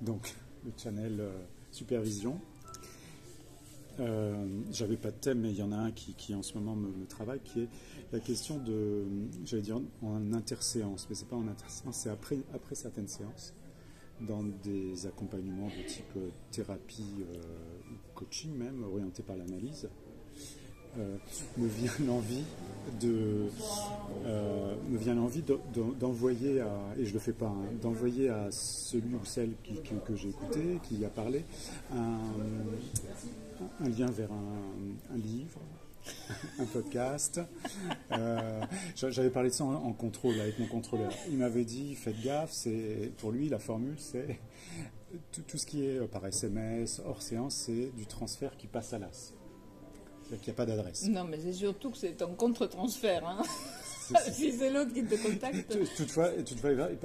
donc le channel supervision. J'avais pas de thème, mais il y en a un qui en ce moment me travaille, qui est la question de, j'allais dire en interséance, mais c'est pas en interséance, c'est après certaines séances, dans des accompagnements de type thérapie ou coaching même, orienté par l'analyse. Me vient l'envie d'envoyer à, et je le fais pas, hein, d'envoyer à celui ou celle que j'ai écouté, qui a parlé, un lien vers un livre, un podcast. J'avais parlé de ça en contrôle avec mon contrôleur. Il m'avait dit, faites gaffe, pour lui la formule c'est tout ce qui est par SMS, hors séance, c'est du transfert qui passe à l'as. C'est-à-dire qu'il n'y a pas d'adresse. Non, mais c'est surtout que c'est un contre-transfert. Hein. Si c'est l'autre qui te contacte. Toutefois,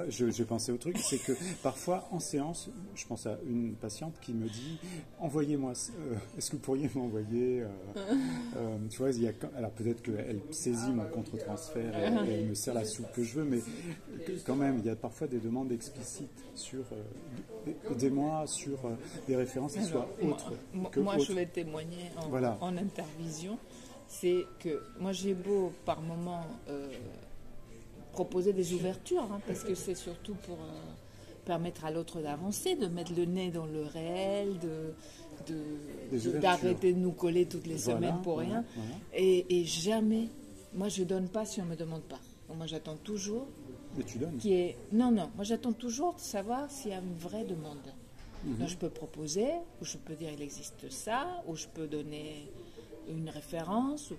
j'ai pensé au truc, c'est que parfois en séance, je pense à une patiente qui me dit envoyez-moi, est-ce que vous pourriez m'envoyer tu vois, alors peut-être qu'elle saisit mon contre-transfert et elle me sert la soupe que je veux, mais quand même, il y a parfois des demandes explicites sur aidez-moi sur des références qui soient autres. Moi, je vais témoigner en intervision. C'est que moi j'ai beau par moment proposer des ouvertures, hein, parce que c'est surtout pour permettre à l'autre d'avancer, de mettre le nez dans le réel, d'arrêter de nous coller toutes les semaines pour rien. Voilà. Et jamais, moi je donne pas si on me demande pas. Donc, moi j'attends toujours. Mais tu donnes. Non, moi j'attends toujours de savoir s'il y a une vraie demande. Donc, je peux proposer, ou je peux dire il existe ça, ou je peux donner une référence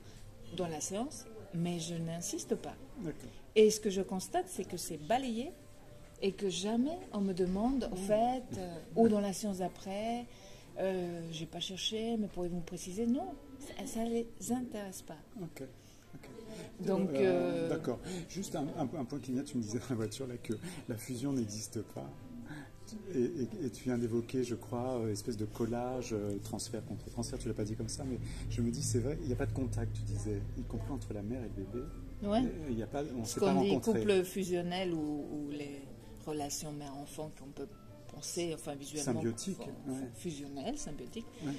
dans la séance, mais je n'insiste pas. D'accord. Et ce que je constate, c'est que c'est balayé et que jamais on me demande, au fait, ou dans la séance d'après, j'ai pas cherché, mais pourriez-vous me préciser? Non, ça les intéresse pas. Ok. Donc, d'accord. Juste un point qui vient, tu me disais dans la voiture là, que la fusion n'existe pas. Et tu viens d'évoquer, je crois, espèce de collage, transfert contre transfert, tu l'as pas dit comme ça, mais je me dis, c'est vrai, il n'y a pas de contact, tu disais, y compris entre la mère et le bébé. Ouais. Il y a pas, on ce s'est pas rencontrés. Ce qu'on dit couple fusionnel ou les relations mère-enfant qu'on peut penser, enfin visuellement. Symbiotique. Fusionnel, symbiotique. Ouais.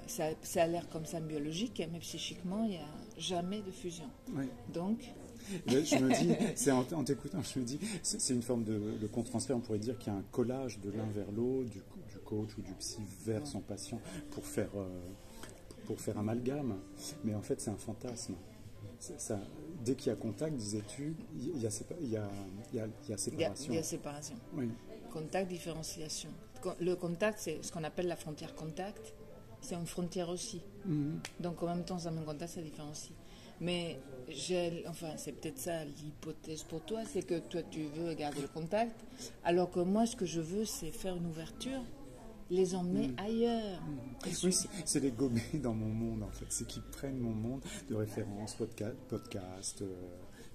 Ça a l'air comme ça biologique, mais psychiquement, il n'y a jamais de fusion. Ouais. Donc... Je me dis, en t'écoutant, je me dis, c'est une forme de contre-transfert. On pourrait dire qu'il y a un collage de l'un vers l'autre, du coach ou du psy vers son patient pour faire amalgame. Mais en fait, c'est un fantasme. Ça, dès qu'il y a contact, disais-tu, il y a séparation. Il y a séparation. Oui. Contact, différenciation. Le contact, c'est ce qu'on appelle la frontière contact. C'est une frontière aussi. Donc en même temps, ça me contact, ça différencie. Mais c'est peut-être ça l'hypothèse pour toi, c'est que toi tu veux garder le contact, alors que moi ce que je veux c'est faire une ouverture, les emmener ailleurs. Oui, c'est les gommer dans mon monde en fait, c'est qu'ils prennent mon monde de référence, podcast,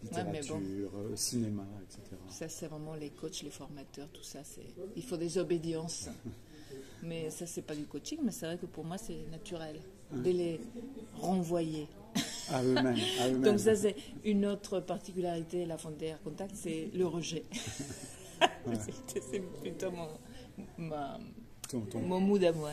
littérature, cinéma, etc. Ça c'est vraiment les coachs, les formateurs, tout ça, il faut des obédiences. Mais ça c'est pas du coaching, mais c'est vrai que pour moi c'est naturel de les renvoyer. À eux-mêmes. Donc ça c'est une autre particularité, la frontière contact, c'est le rejet. C'est plutôt mon mood à moi.